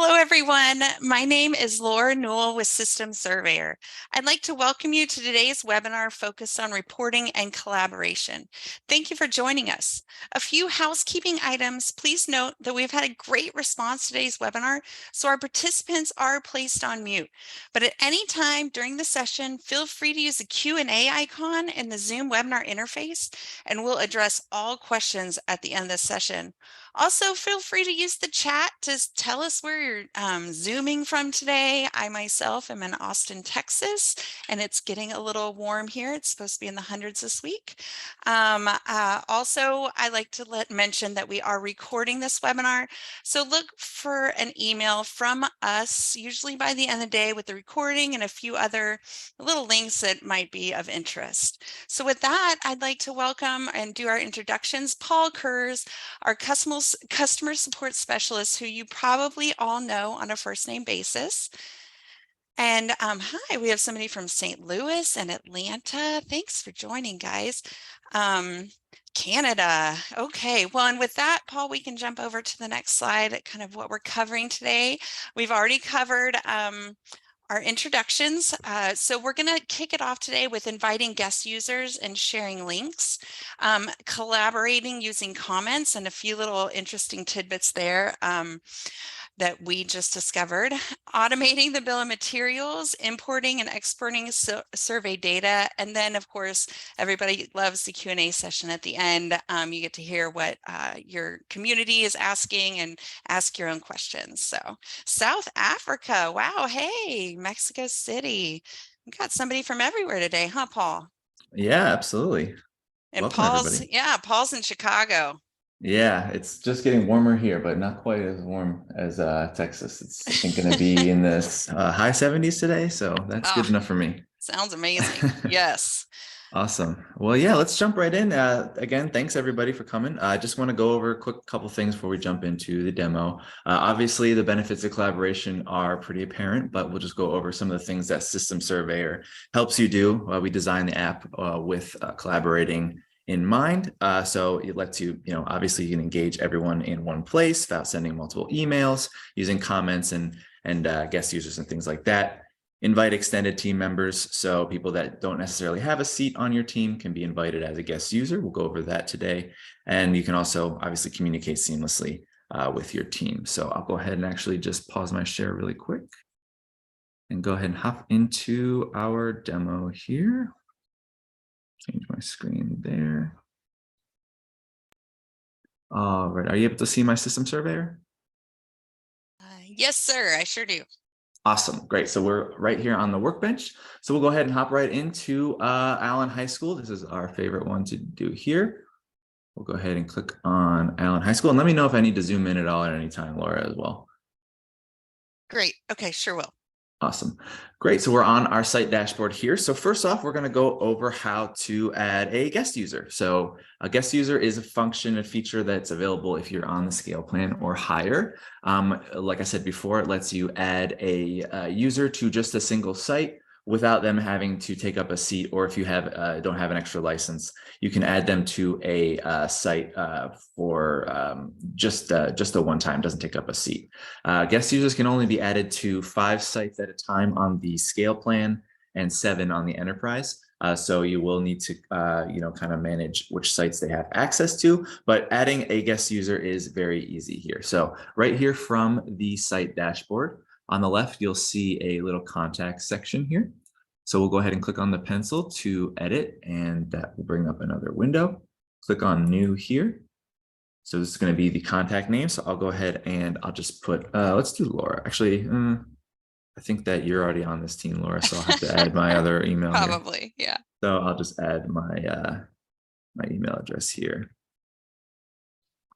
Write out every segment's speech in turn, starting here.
Hello, everyone. My name is Laura Newell with System Surveyor. I'd like to welcome you to today's webinar focused on reporting and collaboration. Thank you for joining us. A few housekeeping items. Please note that we've had a great response to today's webinar, so our participants are placed on mute. But at any time during the session, feel free to use the Q&A icon in the Zoom webinar interface, and we'll address all questions at the end of the session. Also, feel free to use the chat to tell us where you're Zooming from today. I myself am in Austin, Texas, and it's getting a little warm here. It's supposed to be in the hundreds this week. Also, I like to mention that we are recording this webinar. So look for an email from us, usually by the end of the day, with the recording and a few other little links that might be of interest. So with that, I'd like to welcome and do our introductions. Paul Kurz, our customer support specialist, who you probably all know on a first name basis. And hi, we have somebody from St. Louis and Atlanta. Thanks for joining, guys. Canada. Okay, well, and with that, Paul, we can jump over to the next slide, kind of what we're covering today. We've already covered our introductions. So we're going to kick it off today with inviting guest users and sharing links, collaborating using comments, and a few little interesting tidbits there that we just discovered, automating the bill of materials, importing and exporting survey data, and then, of course, everybody loves the Q&A session at the end. You get to hear what your community is asking and ask your own questions. So South Africa, wow, hey, Mexico City. We got somebody from everywhere today, huh, Paul? Yeah, absolutely. And Welcome, everybody. Paul's in Chicago. Yeah, it's just getting warmer here, but not quite as warm as Texas. It's, I think, going to be in the high 70s today, so that's good enough for me. Sounds amazing. Yes. Awesome. Well, yeah, let's jump right in. Again, thanks everybody for coming. I just want to go over a quick couple things before we jump into the demo. Obviously, the benefits of collaboration are pretty apparent, but we'll just go over some of the things that System Surveyor helps you do. We designed the app with collaborating in mind. So it lets you, obviously you can engage everyone in one place without sending multiple emails, using comments and guest users and things like that. Invite extended team members. So people that don't necessarily have a seat on your team can be invited as a guest user. We'll go over that today. And you can also obviously communicate seamlessly with your team. So I'll go ahead and actually just pause my share really quick and go ahead and hop into our demo here. Change my screen there. All right, are you able to see my System Surveyor? Yes, sir, I sure do. Awesome, great. So we're right here on the workbench. So we'll go ahead and hop right into Allen High School. This is our favorite one to do here. We'll go ahead and click on Allen High School. And let me know if I need to zoom in at all at any time, Laura, as well. Great, okay, sure will. Awesome. Great. So we're on our site dashboard here. So first off, we're going to go over how to add a guest user. So a guest user is a function, a feature that's available if you're on the scale plan or higher. Like I said before, it lets you add a user to just a single site without them having to take up a seat, or if you have don't have an extra license, you can add them to a site for just a one time, doesn't take up a seat. Guest users can only be added to 5 sites at a time on the scale plan and 7 on the enterprise. So you will need to, kind of manage which sites they have access to, but adding a guest user is very easy here. So right here from the site dashboard, on the left, you'll see a little contact section here. So we'll go ahead and click on the pencil to edit, and that will bring up another window. Click on new here. So this is going to be the contact name. So I'll go ahead and I'll just put, let's do Laura. Actually, I think that you're already on this team, Laura, so I'll have to add my other email. Probably, here. Yeah. So I'll just add my, my email address here.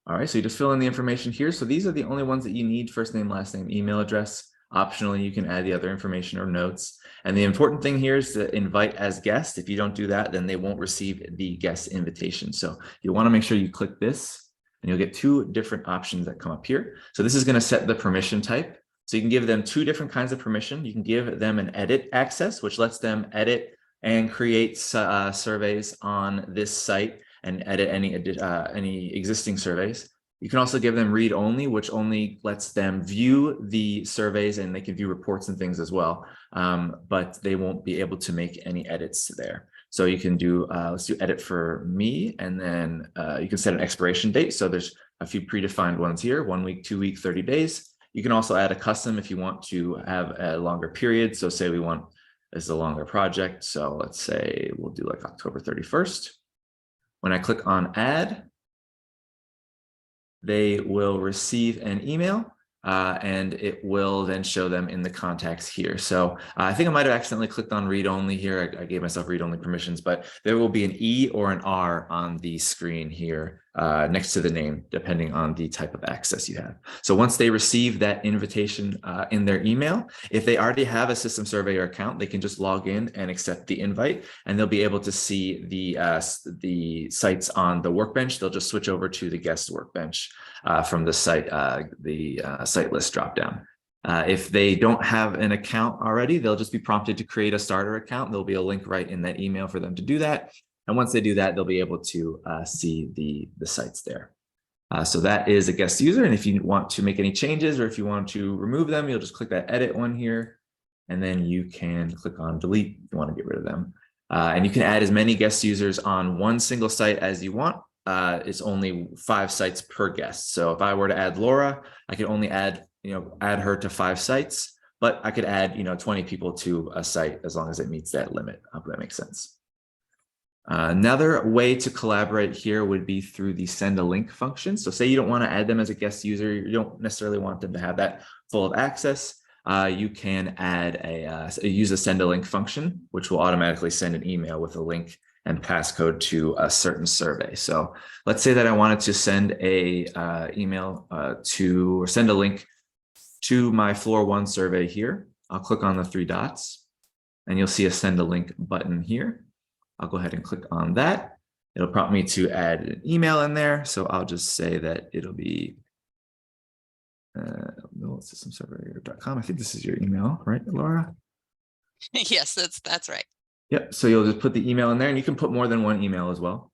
All right, so you just fill in the information here. So these are the only ones that you need: first name, last name, email address. Optionally, you can add the other information or notes. And the important thing here is to invite as guest. If you don't do that, then they won't receive the guest invitation. So you want to make sure you click this, and you'll get 2 different options that come up here. So this is going to set the permission type. So you can give them 2 different kinds of permission. You can give them an edit access, which lets them edit and create surveys on this site and edit any existing surveys. You can also give them read only, which only lets them view the surveys, and they can view reports and things as well, but they won't be able to make any edits there. So you can do, let's do edit for me, and then you can set an expiration date. So there's a few predefined ones here, 1 week, 2 week, 30 days. You can also add a custom if you want to have a longer period. So say we want, this is a longer project. So let's say we'll do like October 31st. When I click on add, they will receive an email and it will then show them in the contacts here. So I think I might have accidentally clicked on read only here. I gave myself read only permissions, but there will be an E or an R on the screen here next to the name, depending on the type of access you have. So once they receive that invitation in their email, if they already have a System Surveyor account, they can just log in and accept the invite, and they'll be able to see the sites on the workbench. They'll just switch over to the guest workbench from the site, site list dropdown. If they don't have an account already, they'll just be prompted to create a starter account. There'll be a link right in that email for them to do that. And once they do that, they'll be able to see the sites there. So that is a guest user. And if you want to make any changes, or if you want to remove them, you'll just click that edit one here, and then you can click on delete if you want to get rid of them. And you can add as many guest users on one single site as you want. It's only 5 sites per guest. So if I were to add Laura, I could only add her to 5 sites, but I could add 20 people to a site as long as it meets that limit. I hope that makes sense. Another way to collaborate here would be through the send a link function. So say you don't want to add them as a guest user, you don't necessarily want them to have that full of access. You can add use a send a link function, which will automatically send an email with a link and passcode to a certain survey. So let's say that I wanted to send a email or send a link to my floor 1 survey here. I'll click on the 3 dots, and you'll see a send a link button here. I'll go ahead and click on that. It'll prompt me to add an email in there. So I'll just say that it'll be systemsurveyor.com. I think this is your email, right, Laura? Yes, that's right. Yep. So you'll just put the email in there, and you can put more than one email as well.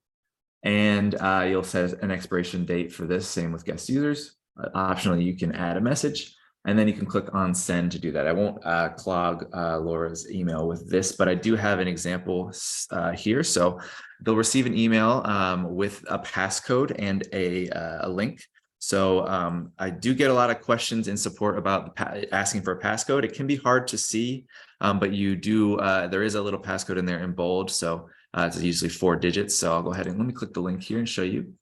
And you'll set an expiration date for this. Same with guest users. Optionally, you can add a message, and then you can click on send to do that. I won't clog Laura's email with this, but I do have an example here. So they'll receive an email with a passcode and a link. So I do get a lot of questions in support about asking for a passcode. It can be hard to see, but you do. There is a little passcode in there in bold. So it's usually 4 digits. So I'll go ahead and let me click the link here and show you.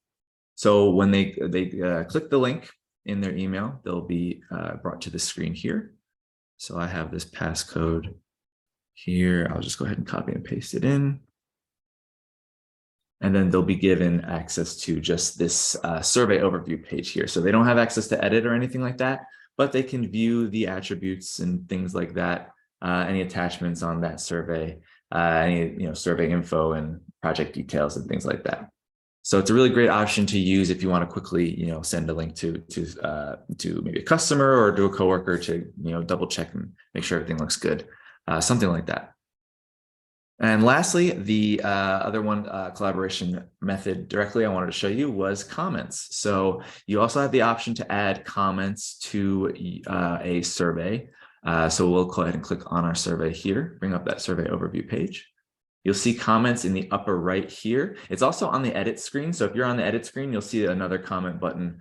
So when they click the link in their email, they'll be brought to the screen here. So I have this passcode here. I'll just go ahead and copy and paste it in. And then they'll be given access to just this survey overview page here. So they don't have access to edit or anything like that, but they can view the attributes and things like that, any attachments on that survey, any survey info and project details and things like that. So it's a really great option to use if you want to quickly, send a link to maybe a customer or to a coworker to, double check and make sure everything looks good, something like that. And lastly, the other one collaboration method directly I wanted to show you was comments. So you also have the option to add comments to a survey. So we'll go ahead and click on our survey here, bring up that survey overview page. You'll see comments in the upper right here. It's also on the edit screen. So if you're on the edit screen, you'll see another comment button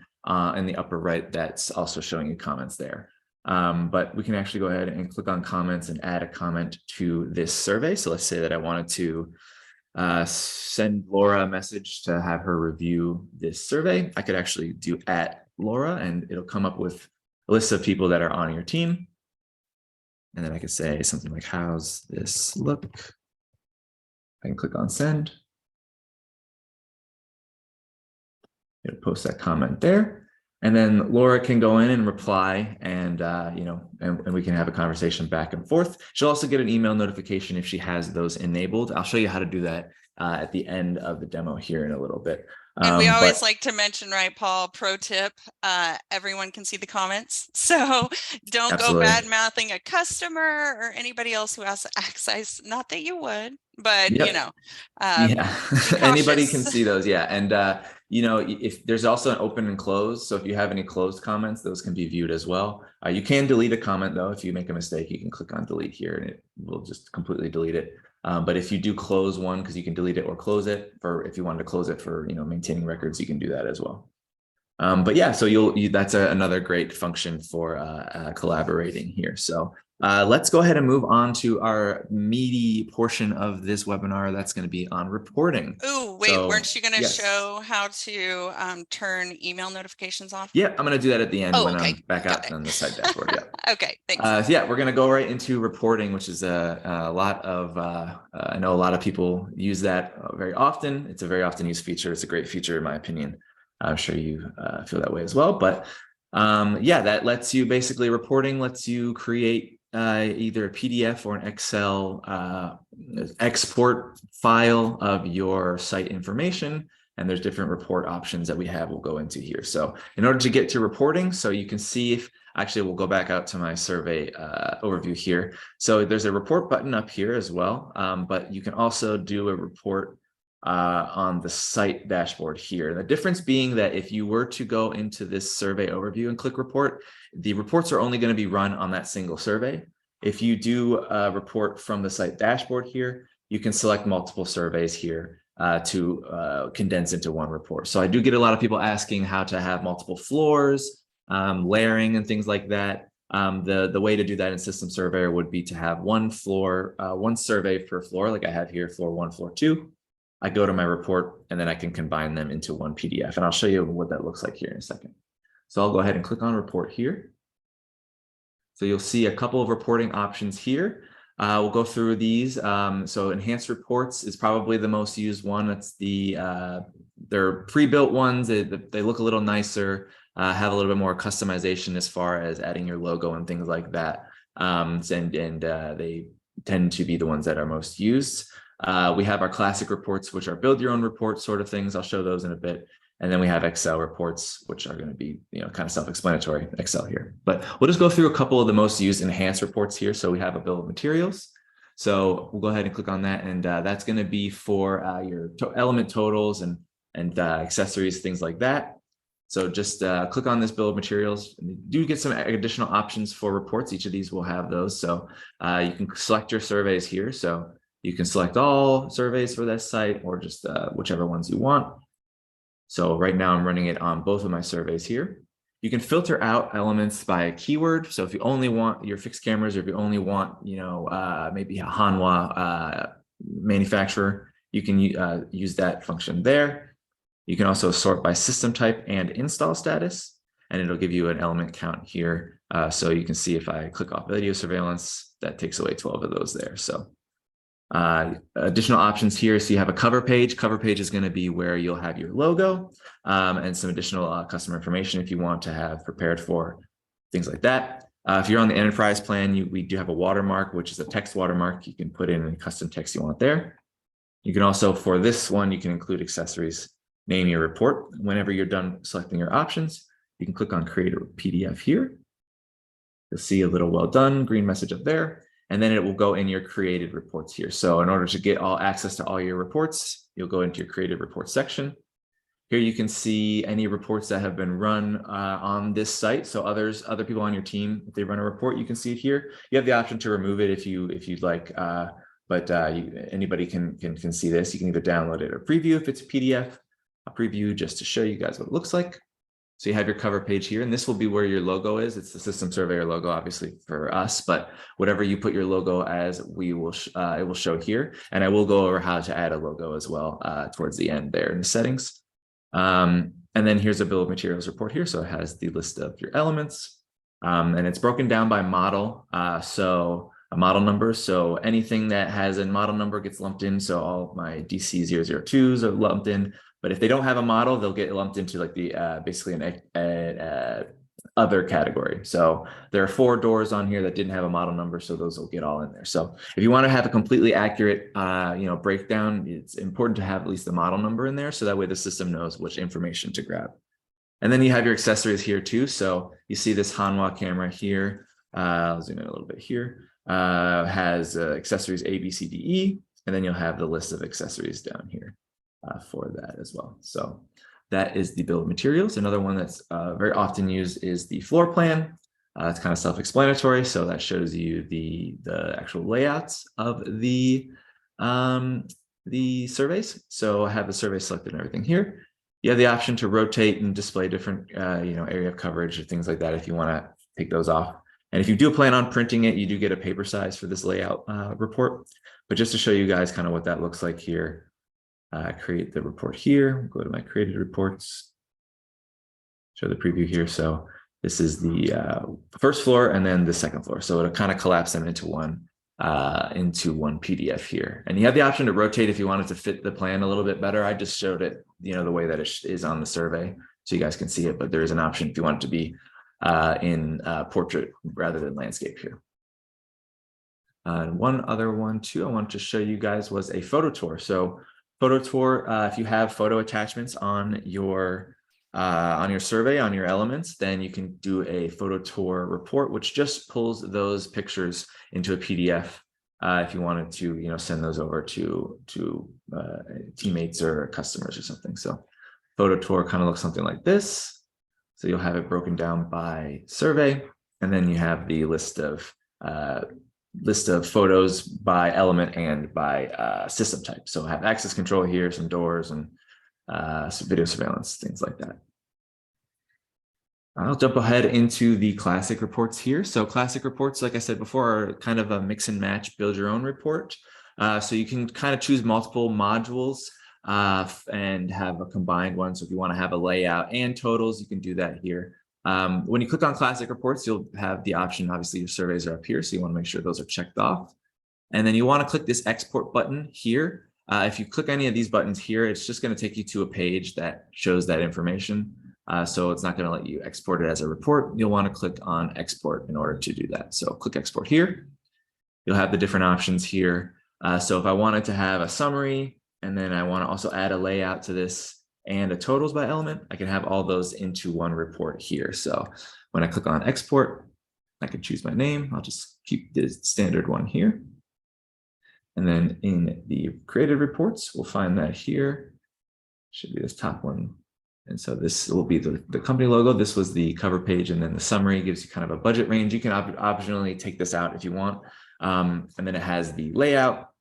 in the upper right that's also showing you comments there. But we can actually go ahead and click on comments and add a comment to this survey. So let's say that I wanted to send Laura a message to have her review this survey. I could actually do @Laura, and it'll come up with a list of people that are on your team. And then I could say something like, how's this look? I can click on send. It'll post that comment there. And then Laura can go in and reply, and and we can have a conversation back and forth. She'll also get an email notification if she has those enabled. I'll show you how to do that at the end of the demo here in a little bit. And we always But like to mention, right, Paul, pro tip, everyone can see the comments. So don't go absolutely. bad mouthing a customer or anybody else who has access. Not that you would, but you Yep. know, Yeah, be anybody can cautious. see those. Yeah. And, if there's also an open and close. So if you have any closed comments, those can be viewed as well. You can delete a comment though. If you make a mistake, you can click on delete here and it will just completely delete it. But if you do close one, because you can delete it or close it if you wanted to close it for, maintaining records, you can do that as well. But yeah, so that's another great function for collaborating here. So let's go ahead and move on to our meaty portion of this webinar. That's going to be on reporting. Ooh, wait, So weren't you going to yes, show how to turn email notifications off? yeah, I'm going to do that at the end Oh, when okay. I'm back Got out it. on the site dashboard. Yeah. Okay, thanks. So yeah, we're going to go right into reporting, which is a lot of, I know a lot of people use that very often. It's a very often used feature. It's a great feature in my opinion. I'm sure you feel that way as well. But yeah, that lets you basically reporting lets you create either a PDF or an Excel export file of your site information. And there's different report options that we have we'll go into here. So in order to get to reporting, so you can see if actually we'll go back out to my survey overview here. So there's a report button up here as well, but you can also do a report on the site dashboard here. The difference being that if you were to go into this survey overview and click report, the reports are only going to be run on that single survey. If you do a report from the site dashboard here, you can select multiple surveys here to condense into one report. So I do get a lot of people asking how to have multiple floors, layering and things like that. The way to do that in System Surveyor would be to have one floor, one survey per floor, like I have here, floor 1, floor 2. I go to my report and then I can combine them into one PDF. And I'll show you what that looks like here in a second. So I'll go ahead and click on report here. So you'll see a couple of reporting options here. We'll go through these. So enhanced reports is probably the most used one. It's they're pre-built ones. They look a little nicer, have a little bit more customization as far as adding your logo and things like that. And they tend to be the ones that are most used. We have our classic reports, which are build your own report sort of things. I'll show those in a bit. And then we have Excel reports, which are going to be, kind of self-explanatory, Excel here. But we'll just go through a couple of the most used enhanced reports here. So we have a bill of materials. So we'll go ahead and click on that. And that's going to be for your element totals and accessories, things like that. So just click on this bill of materials. You do get some additional options for reports. Each of these will have those. So you can select your surveys here. So you can select all surveys for that site or just whichever ones you want. So right now I'm running it on both of my surveys here. You can filter out elements by a keyword. So if you only want your fixed cameras, or if you only want, maybe a Hanwha manufacturer, you can use that function there. You can also sort by system type and install status, and it'll give you an element count here. So you can see if I click off video surveillance, that takes away 12 of those there. So additional options here. So you have a cover page. Cover page is going to be where you'll have your logo and some additional customer information if you want to have prepared for things like that. If you're on the enterprise plan, we do have a watermark, which is a text watermark. You can put in any custom text you want there. You can also, for this one, you can include accessories, name your report. Whenever you're done selecting your options, you can click on create a PDF here. You'll see a little well done green message up there. And then it will go in your created reports here. So in order to get all access to all your reports, you'll go into your created reports section. Here you can see any reports that have been run on this site. So other people on your team, if they run a report, you can see it here. You have the option to remove it if you'd like, but anybody can see this. You can either download it or preview if it's a PDF. I'll preview just to show you guys what it looks like. So you have your cover page here, and this will be where your logo is. It's the System Surveyor logo, obviously for us, but whatever you put your logo as, it will show here. And I will go over how to add a logo as well towards the end there in the settings. And then here's a bill of materials report here. So it has the list of your elements, and it's broken down by model. So a model number. So anything that has a model number gets lumped in. So all my DC002s are lumped in. But if they don't have a model, they'll get lumped into like the basically other category. So there are 4 doors on here that didn't have a model number, so those will get all in there. So if you want to have a completely accurate, breakdown, it's important to have at least the model number in there, so that way the system knows which information to grab. And then you have your accessories here too. So you see this Hanwha camera here. I'll zoom in a little bit here. Has accessories A, B, C, D, E, and then you'll have the list of accessories down here for that as well. So that is the bill of materials. Another one that's very often used is the floor plan. It's kind of self-explanatory. So that shows you the actual layouts of the surveys. So I have the survey selected and everything here. You have the option to rotate and display different area of coverage or things like that if you want to take those off. And if you do plan on printing it, you do get a paper size for this layout report. But just to show you guys kind of what that looks like here, create the report here, go to my created reports, show the preview here. So this is the first floor and then the second floor. So it'll kind of collapse them into one PDF here. And you have the option to rotate if you wanted to fit the plan a little bit better. I just showed it, the way that it is on the survey so you guys can see it, but there is an option if you want it to be in portrait rather than landscape here. And one other one too I wanted to show you guys was a photo tour. So photo tour, if you have photo attachments on your survey, on your elements, then you can do a photo tour report, which just pulls those pictures into a PDF if you wanted to, send those over to teammates or customers or something. So photo tour kind of looks something like this. So you'll have it broken down by survey, and then you have the list of photos by element and by system type. So have access control here, some doors, and some video surveillance, things like that. I'll jump ahead into the classic reports here. So classic reports, like I said before, are kind of a mix and match, build your own report. So you can kind of choose multiple modules and have a combined one. So if you want to have a layout and totals, you can do that here. When you click on classic reports, you'll have the option, obviously your surveys are up here, so you want to make sure those are checked off. And then you want to click this export button here. If you click any of these buttons here, it's just going to take you to a page that shows that information. So it's not going to let you export it as a report. You'll want to click on export in order to do that. So click export here. You'll have the different options here. So if I wanted to have a summary, and then I want to also add a layout to this and a totals by element, I can have all those into one report here. So when I click on export, I can choose my name. I'll just keep the standard one here. And then in the created reports, we'll find that here. Should be this top one. And so this will be the company logo. This was the cover page, and then the summary gives you kind of a budget range. You can optionally take this out if you want. And then it has the layout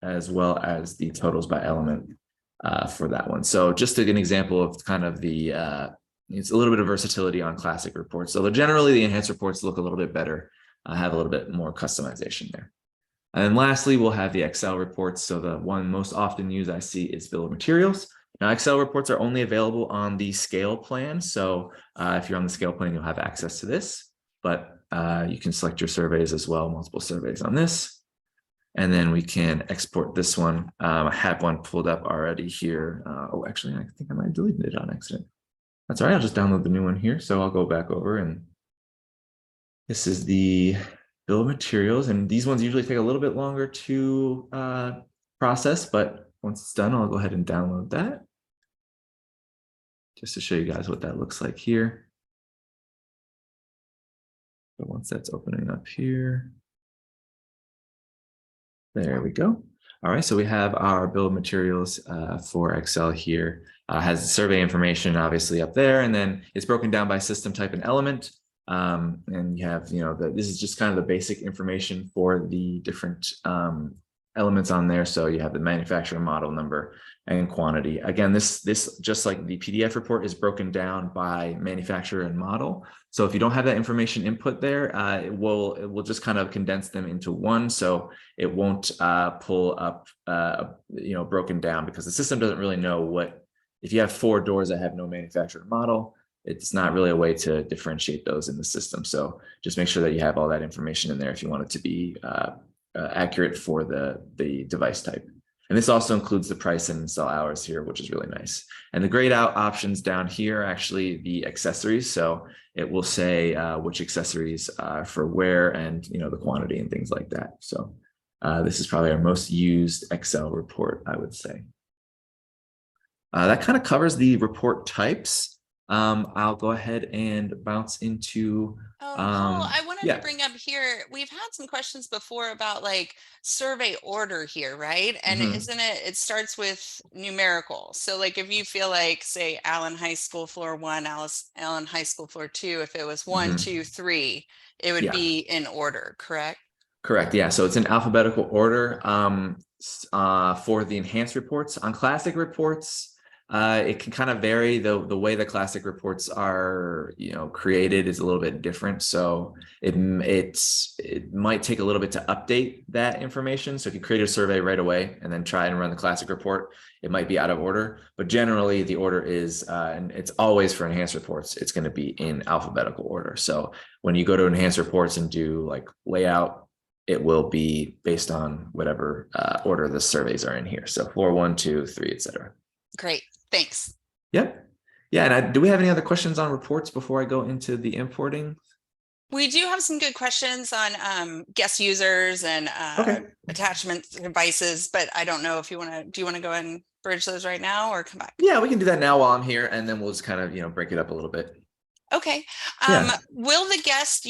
as well as the totals by element for that one. So just an example of kind of the, it's a little bit of versatility on classic reports. So generally the enhanced reports look a little bit better, have a little bit more customization there. And then lastly, we'll have the Excel reports. So the one most often used I see is bill of materials. Now, Excel reports are only available on the scale plan. So if you're on the scale plan, you'll have access to this, but you can select your surveys as well, multiple surveys on this. And then we can export this one. I have one pulled up already here. Oh, actually, I think I might have deleted it on accident. That's all right. I'll just download the new one here. So I'll go back over, and this is the bill of materials. And these ones usually take a little bit longer to process, but once it's done, I'll go ahead and download that just to show you guys what that looks like here. So once that's opening up here, there we go. All right, so we have our bill of materials for Excel here. Has the survey information obviously up there, and then it's broken down by system type and element. And you have, this is just kind of the basic information for the different elements on there. So you have the manufacturer model number and quantity. Again, this just like the PDF report is broken down by manufacturer and model. So if you don't have that information input there, it will just kind of condense them into one. So it won't pull up, broken down, because the system doesn't really know what, if you have 4 doors that have no manufacturer model, it's not really a way to differentiate those in the system. So just make sure that you have all that information in there if you want it to be accurate for the device type. And this also includes the price and install hours here, which is really nice. And the grayed out options down here are actually the accessories. So it will say which accessories for where and the quantity and things like that. So this is probably our most used Excel report, I would say. That kind of covers the report types. I'll go ahead and bounce into. Paul, I wanted to Yeah. bring up here, we've had some questions before about like survey order here, right? And isn't it starts with numerical. So like if you feel like, say, Allen High School floor 1, Allen High School floor 2, if it was 1, 2, 3, it would be in order, correct? Correct. Yeah. So it's in alphabetical order for the enhanced reports. On classic reports, it can kind of vary. The way the classic reports are, created is a little bit different. So it might take a little bit to update that information. So if you create a survey right away and then try and run the classic report, it might be out of order. But generally, the order is, and it's always for enhanced reports, it's going to be in alphabetical order. So when you go to enhanced reports and do like layout, it will be based on whatever order the surveys are in here. So floor 1, 2, 3, etc. Great. Thanks. Yep. Yeah. And do we have any other questions on reports before I go into the importing? We do have some good questions on guest users and attachment devices, but I don't know if you do you want to go ahead and bridge those right now or come back? Yeah, we can do that now while I'm here, and then we'll just kind of, break it up a little bit. Okay. Yeah. Will the guest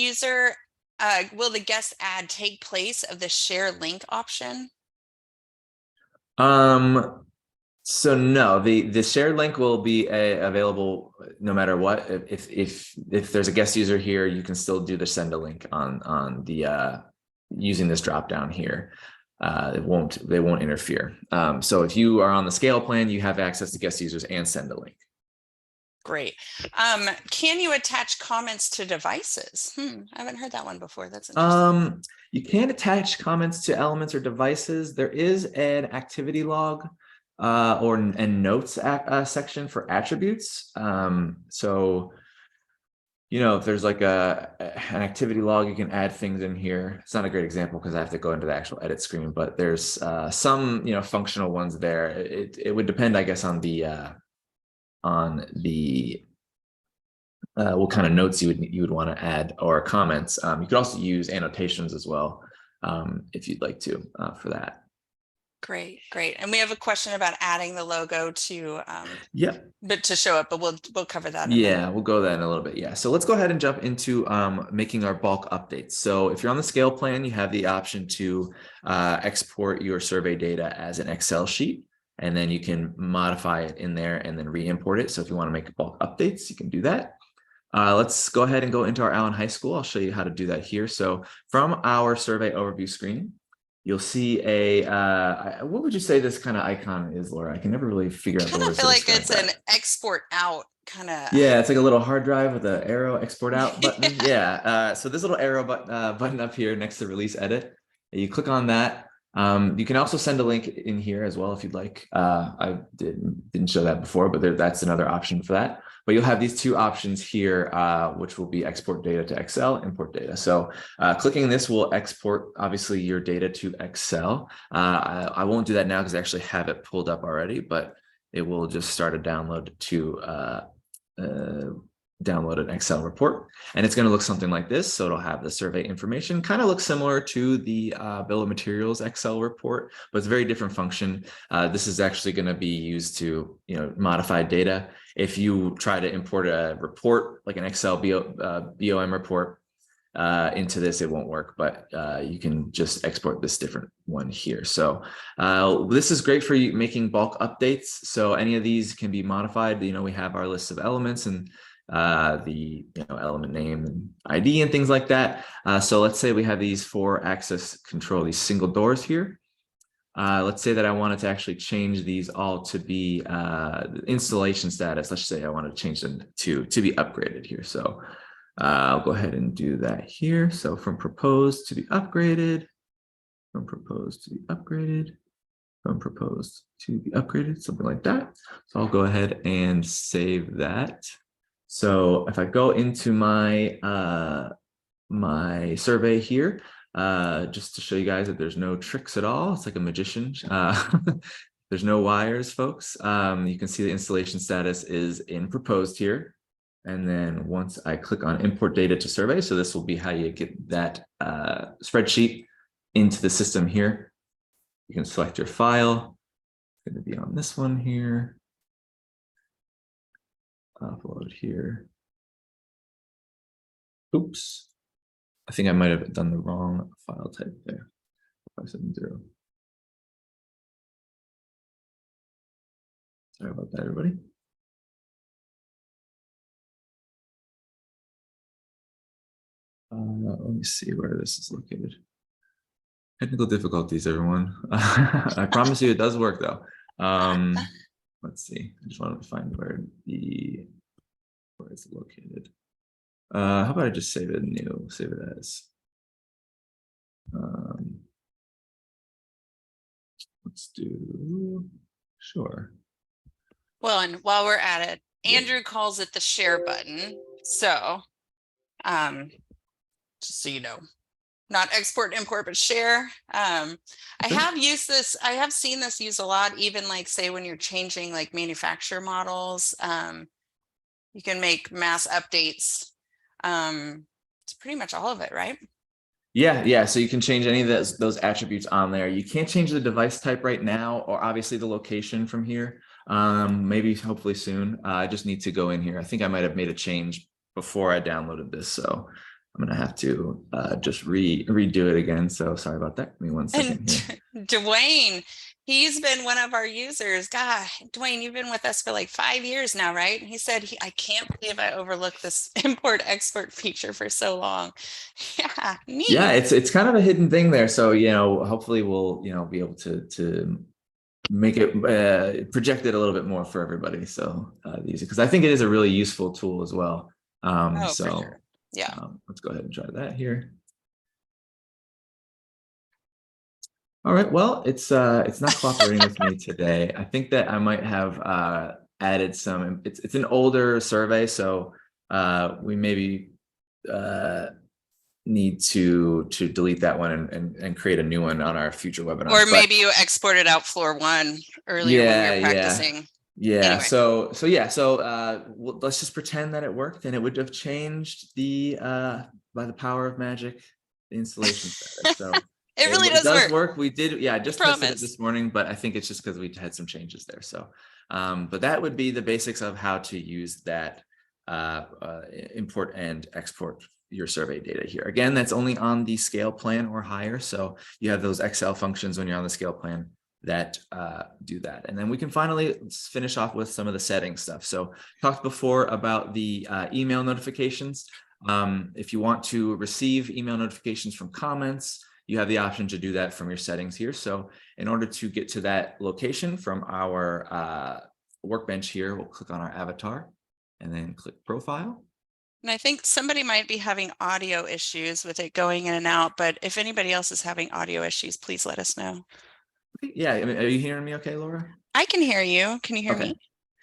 add take place of the share link option? So no, the shared link will be available no matter what. If there's a guest user here, you can still do the send a link on the using this drop down here. They won't interfere. So if you are on the scale plan, you have access to guest users and send a link. Great. Can you attach comments to devices? I haven't heard that one before. That's interesting. You can attach comments to elements or devices. There is an activity log and notes section for attributes. So if there's like an activity log, you can add things in here. It's not a great example because I have to go into the actual edit screen, but there's some functional ones there. It would depend, I guess, on the what kind of notes you would want to add or comments. You could also use annotations as well if you'd like to for that. Great. And we have a question about adding the logo to but to show up, but we'll cover that. We'll go that in a little bit. Yeah. So let's go ahead and jump into making our bulk updates. So if you're on the scale plan, you have the option to export your survey data as an Excel sheet, and then you can modify it in there and then re-import it. So if you want to make bulk updates, you can do that. Let's go ahead and go into our Allen High School. I'll show you how to do that here. So from our survey overview screen, you'll see what would you say this kind of icon is, Laura? I can never really figure out. I feel like it's an export out kind of. Yeah, it's like a little hard drive with an arrow export out button. So this little arrow button up here next to release edit, you click on that. You can also send a link in here as well if you'd like. I didn't show that before, but that's another option for that. But you'll have these two options here, which will be export data to Excel, import data. So clicking this will export, obviously, your data to Excel. I won't do that now because I actually have it pulled up already, but it will just start a download to download an Excel report. And it's going to look something like this. So it'll have the survey information, kind of looks similar to the bill of materials Excel report, but it's a very different function. This is actually going to be used to modify data. If you try to import a report like an Excel BOM report into this, it won't work, but you can just export this different one here. So this is great for you making bulk updates. So any of these can be modified. We have our list of elements and the element name and ID and things like that. So let's say we have these for access control, these single doors here. Let's say that I wanted to actually change these all to be installation status. Let's say I want to change them to be upgraded here. So I'll go ahead and do that here. So from proposed to be upgraded, from proposed to be upgraded, from proposed to be upgraded, something like that. So I'll go ahead and save that. So if I go into my my survey here, just to show you guys that there's no tricks at all. It's like a magician. There's no wires, folks. You can see the installation status is in proposed here. And then once I click on import data to survey, so this will be how you get that spreadsheet into the system here. You can select your file. It's going to be on this one here. Upload here. Oops. I think I might have done the wrong file type there. 570. Sorry about that, everybody. Let me see where this is located. Technical difficulties, everyone. I promise you it does work though. Let's see. I just wanted to find where it's located. How about I just save it new? Save it as. Let's do. Sure. Well, and while we're at it, Andrew calls it the share button. So, just so you know, not export, import, but share. I have used this. I have seen this used a lot, even like say when you're changing like manufacturer models, you can make mass updates. It's pretty much all of it, right? Yeah. So you can change any of those attributes on there. You can't change the device type right now, or obviously the location from here. Maybe hopefully soon. I just need to go in here. I think I might have made a change before I downloaded this, so I'm gonna have to just redo it again. So sorry about that. Give me 1 second here. Dwayne, he's been one of our users. God, Dwayne, you've been with us for like 5 years now, right? He said, I can't believe I overlooked this import export feature for so long. Yeah, neat. Yeah, it's kind of a hidden thing there. So, hopefully we'll, be able to make it project it a little bit more for everybody. So because I think it is a really useful tool as well. For sure. Yeah. Let's go ahead and try that here. All right. Well, it's not cooperating with me today. I think that I might have added some. It's an older survey, so we maybe need to delete that one and create a new one on our future webinar. Or maybe you exported out floor one earlier when we were practicing. Yeah. Anyway. So let's just pretend that it worked, and it would have changed the by the power of magic, the installation status. So it really does work. We did. I just tested it this morning, but I think it's just because we had some changes there. So, but that would be the basics of how to use that import and export your survey data here. Again, that's only on the scale plan or higher. So you have those Excel functions when you're on the scale plan that do that. And then we can finally finish off with some of the setting stuff. So talked before about the email notifications. If you want to receive email notifications from comments, you have the option to do that from your settings here. So in order to get to that location from our workbench here, we'll click on our avatar and then click profile. And I think somebody might be having audio issues with it going in and out, but if anybody else is having audio issues, please let us know. Yeah, I mean, are you hearing me okay, Laura? I can hear you. Can you hear me?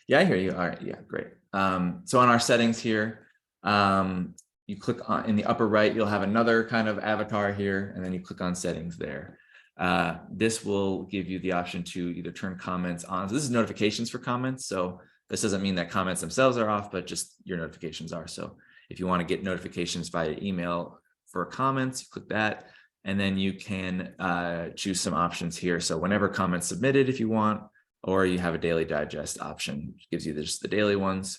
Yeah, I hear you. All right, yeah, great. So on our settings here, you click on in the upper right, you'll have another kind of avatar here, and then you click on settings there. This will give you the option to either turn comments on. So this is notifications for comments. So this doesn't mean that comments themselves are off, but just your notifications are. So if you want to get notifications via email for comments, you click that, and then you can choose some options here. So whenever comments submitted, if you want, or you have a daily digest option, which gives you just the daily ones,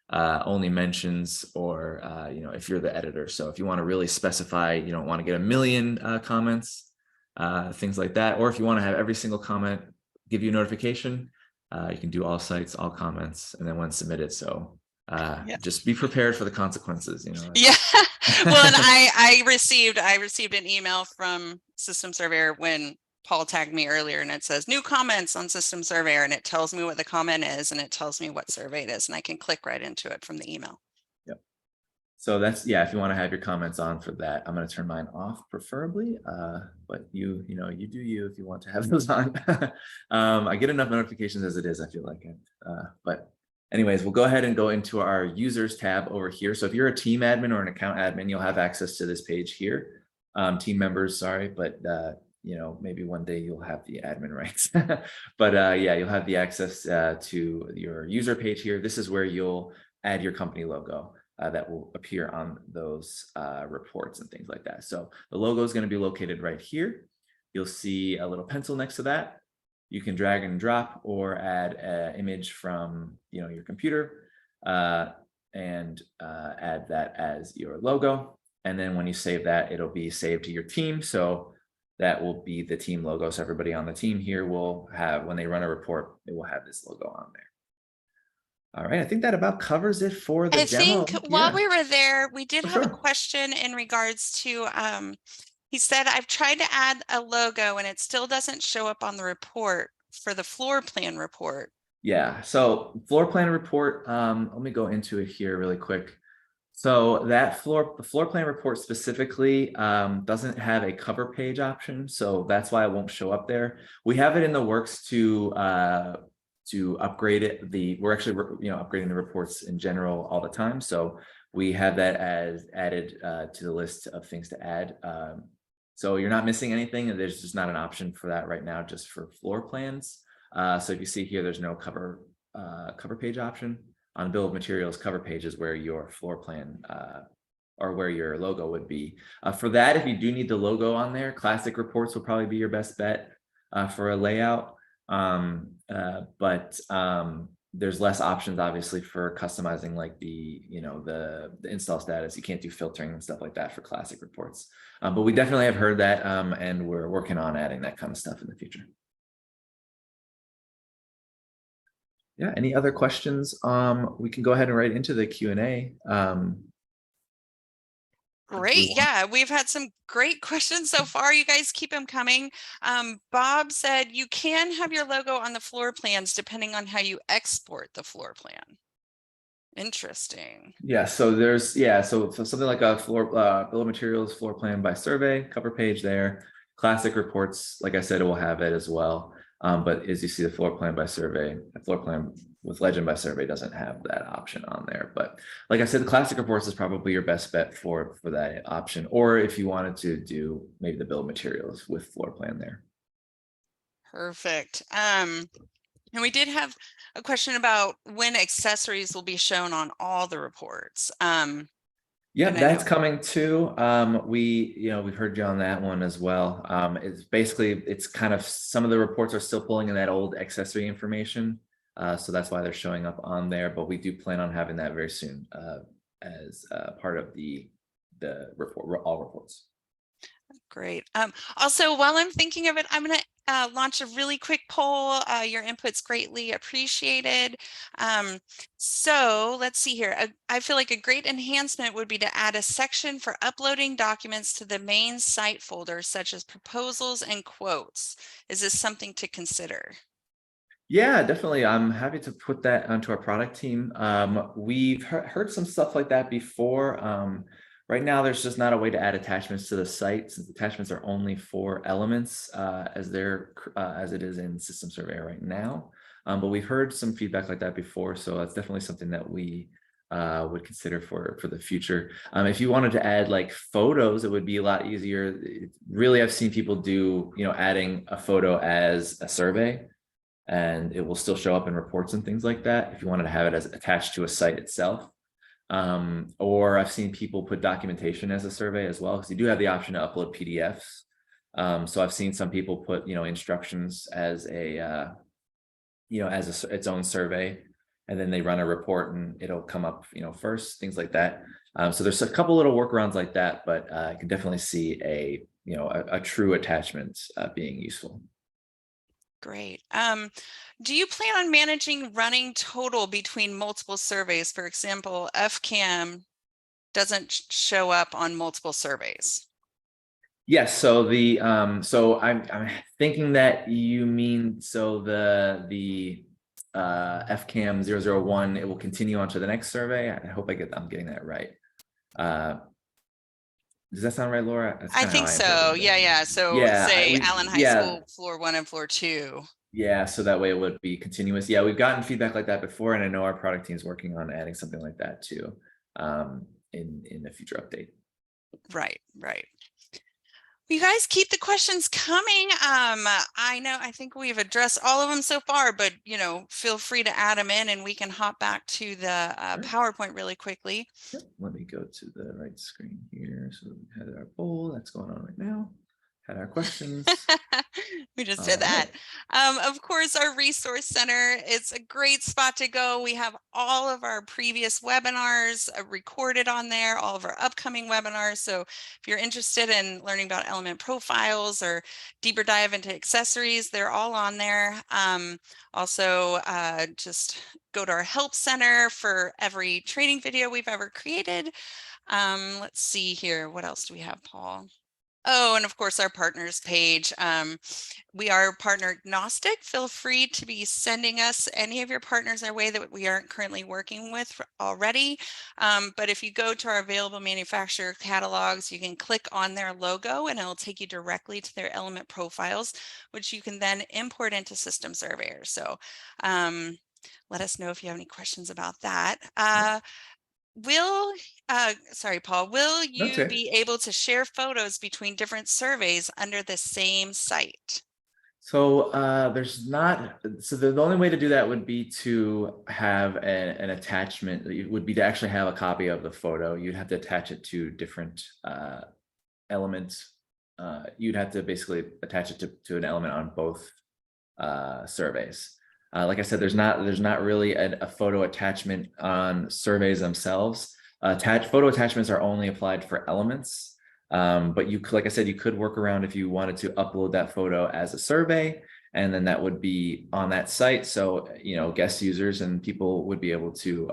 only mentions, or if you're the editor. So if you want to really specify, you don't want to get 1 million comments, things like that, or if you want to have every single comment give you a notification, you can do all sites, all comments, and then when submitted. So just be prepared for the consequences. Yeah. Well, and I received an email from System Surveyor when Paul tagged me earlier, and it says new comments on System Surveyor, and it tells me what the comment is, and it tells me what survey it is, and I can click right into it from the email. Yep. So that's, if you want to have your comments on for that, I'm going to turn mine off preferably, but you do you if you want to have those on. I get enough notifications as it is, I feel like it. But anyways, we'll go ahead and go into our users tab over here. So if you're a team admin or an account admin, you'll have access to this page here. team members, sorry, but you know, maybe one day you'll have the admin rights. But yeah, you'll have the access to your user page here. This is where you'll add your company logo that will appear on those reports and things like that. So the logo is going to be located right here. You'll see a little pencil next to that. You can drag and drop or add an image from, you know, your computer and add that as your logo. And then when you save that, it'll be saved to your team. So that will be the team logo. So everybody on the team here will have, when they run a report, it will have this logo on there. All right, I think that about covers it for the I think demo. while Yeah, we were there, we did for have a sure. question in regards to, he said, I've tried to add a logo and it still doesn't show up on the report for the floor plan report. Yeah, so floor plan report, let me go into it here really quick. So that the floor plan report specifically doesn't have a cover page option, so that's why it won't show up there. We have it in the works to upgrade it. We're actually upgrading the reports in general all the time, so we have that as added to the list of things to add. So you're not missing anything, and there's just not an option for that right now, just for floor plans. So if you see here, there's no cover page option. On bill of materials, cover page is where your floor plan or where your logo would be. For that, if you do need the logo on there, classic reports will probably be your best bet for a layout. But there's less options, obviously, for customizing, like the install status. You can't do filtering and stuff like that for classic reports. But we definitely have heard that, and we're working on adding that kind of stuff in the future. Yeah, any other questions? We can go ahead and write into the Q&A. Great. Yeah, we've had some great questions so far. You guys keep them coming. Bob said you can have your logo on the floor plans depending on how you export the floor plan. Interesting. Yeah, so there's, so something like a floor bill of materials, floor plan by survey, cover page there. Classic reports, like I said, it will have it as well. But as you see, the floor plan by survey, the floor plan with legend by survey doesn't have that option on there. But like I said, the classic reports is probably your best bet for that option. Or if you wanted to do maybe the bill of materials with floor plan there. Perfect. And we did have a question about when accessories will be shown on all the reports. Yeah, that's coming too. We've heard you on that one as well. It's basically, it's kind of, some of the reports are still pulling in that old accessory information. So that's why they're showing up on there, but we do plan on having that very soon as part of the report, all reports. Great. Also, while I'm thinking of it, I'm going to launch a really quick poll. Your input's greatly appreciated. So let's see here. I feel like a great enhancement would be to add a section for uploading documents to the main site folder, such as proposals and quotes. Is this something to consider? Yeah, definitely. I'm happy to put that onto our product team. We've heard some stuff like that before. Right now, there's just not a way to add attachments to the site, since attachments are only for elements as it is in System Surveyor right now. But we've heard some feedback like that before, so that's definitely something that we would consider for the future. If you wanted to add like photos, it would be a lot easier. Really, I've seen people do, adding a photo as a survey, and it will still show up in reports and things like that if you wanted to have it as attached to a site itself. Or I've seen people put documentation as a survey as well, because you do have the option to upload PDFs. So I've seen some people put, instructions as its own survey, and then they run a report and it'll come up, first, things like that. So there's a couple little workarounds like that, but I can definitely see a true attachment being useful. Great. Do you plan on managing running total between multiple surveys? For example, FCAM doesn't show up on multiple surveys. Yes. So I'm thinking that you mean, the FCAM 001, it will continue on to the next survey. I hope I'm getting that right. Does that sound right, Laura? That's I think so. Yeah. So say Allen High School, floor 1 and floor 2. Yeah, so that way it would be continuous. Yeah, we've gotten feedback like that before, and I know our product team is working on adding something like that too in the future update. Right. You guys keep the questions coming. I think we've addressed all of them so far, but feel free to add them in and we can hop back to the Sure. PowerPoint really quickly. Yep. Let me go to the right screen here. So we had our poll that's going on right now. Had our questions. We just All did that. right. Of course, our resource center, it's a great spot to go. We have all of our previous webinars recorded on there, all of our upcoming webinars. So if you're interested in learning about element profiles or deeper dive into accessories, they're all on there. Also, just go to our help center for every training video we've ever created. Let's see here. What else do we have, Paul? Oh, and of course, our partners page. We are partner agnostic. Feel free to be sending us any of your partners our way that we aren't currently working with already. But if you go to our available manufacturer catalogs, you can click on their logo and it'll take you directly to their element profiles, which you can then import into System Surveyor. So let us know if you have any questions about that. Sorry, Paul, will That's you okay. be able to share photos between different surveys under the same site? So there's not, so the only way to do that would be to have an attachment. It would be to actually have a copy of the photo. You'd have to attach it to different elements. You'd have to basically attach it to an element on both surveys. Like I said, there's not really a photo attachment on surveys themselves. Photo attachments are only applied for elements. But like I said, you could work around if you wanted to upload that photo as a survey, and then that would be on that site. So, guest users and people would be able to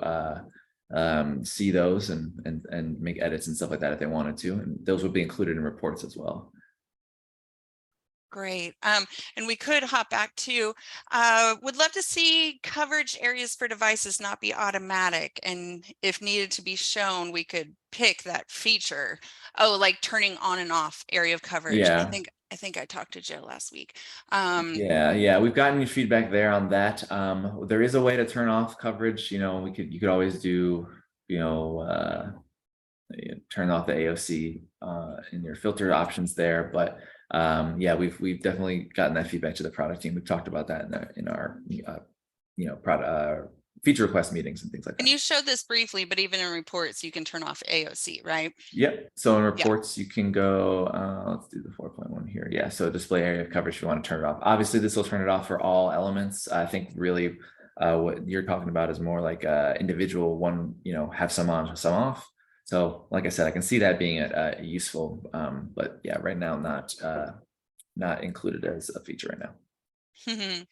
see those and make edits and stuff like that if they wanted to. And those would be included in reports as well. Great. And we could hop back to, would love to see coverage areas for devices not be automatic. And if needed to be shown, we could pick that feature. Oh, like turning on and off area of coverage. Yeah. I think I talked to Joe last week. Yeah, we've gotten feedback there on that. There is a way to turn off coverage. You could always do, turn off the AOC in your filter options there. But yeah, we've definitely gotten that feedback to the product team. We've talked about that in our product feature request meetings and things like that. And you showed this briefly, but even in reports, you can turn off AOC, right? Yep. So in reports, you can go, let's do the 4.1 here. Yeah. So display area of coverage, if you want to turn it off. Obviously, this will turn it off for all elements. I think really what you're talking about is more like individual one, have some on, some off. So like I said, I can see that being useful, but yeah, right now, not included as a feature right now. And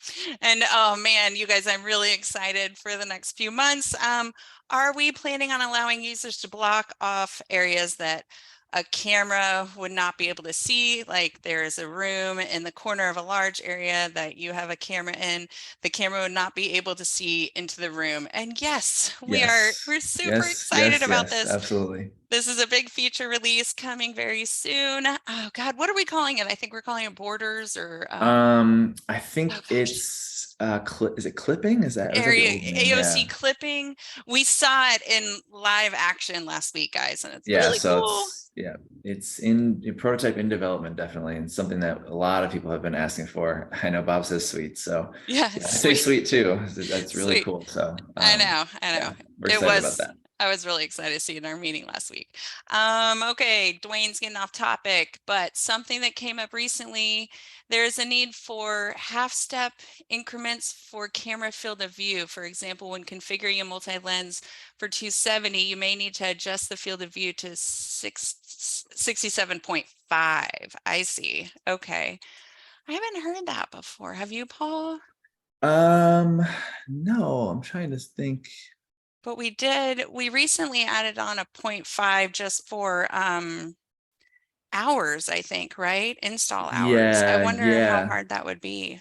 oh man, you guys, I'm really excited for the next few months. Are we planning on allowing users to block off areas that a camera would not be able to see? Like there is a room in the corner of a large area that you have a camera in, the camera would not be able to see into the room. And yes, we're super excited about this. Absolutely. This is a big feature release coming very soon. Oh God, what are we calling it? I think we're calling it borders or I think it's is it clipping? Is that area the old name? AOC Yeah. clipping. We saw it in live action last week, guys, and it's Yeah, really so cool. it's in prototype in development, definitely, and something that a lot of people have been asking for. I know Bob says sweet, so Yeah, I say sweet too. That's really sweet. cool. So I know. yeah, we're It excited about was, that. I was really excited to see it in our meeting last week. Okay, Dwayne's getting off topic, but something that came up recently, there's a need for half-step increments for camera field of view. For example, when configuring a multi-lens for 270, you may need to adjust the field of view to 67.5. I see. Okay. I haven't heard that before. Have you, Paul? No, I'm trying to think. But we recently added on a 0.5 just for hours, I think, right? Install hours. I wonder how Yeah. hard that would be.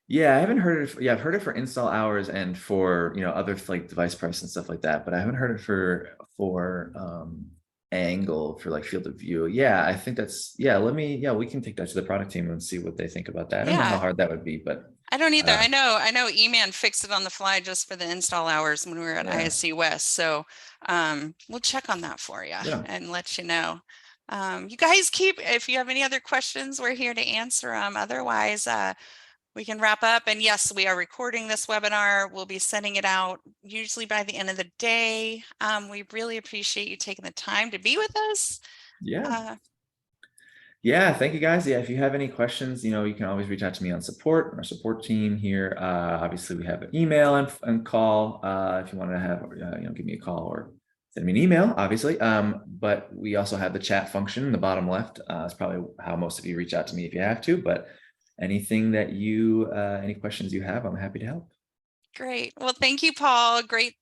Yeah, I haven't heard it. Yeah, I've heard it for install hours and for other like device price and stuff like that, but I haven't heard it for angle for like field of view. Yeah, I think that's we can take that to the product team and see what they think about that. I don't know how Yeah, hard that would be, but I don't either. I know E-Man fixed it on the fly just for the install hours when we were at yeah. ISC West. So we'll check on that for you Yeah. and let you know. You guys if you have any other questions, we're here to answer them. Otherwise, we can wrap up. And yes, we are recording this webinar. We'll be sending it out usually by the end of the day. We really appreciate you taking the time to be with us. Yeah. Yeah, thank you guys. Yeah, if you have any questions, you can always reach out to me on support, our support team here. Obviously, we have an email and call if you want to have, give me a call or send me an email, obviously. But we also have the chat function in the bottom left. It's probably how most of you reach out to me if you have to, but anything that any questions you have, I'm happy to help. Great. Well, thank you, Paul. Great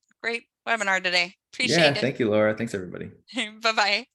webinar today. Yeah, Appreciate it. thank you, Laura. Thanks, everybody. Bye-bye.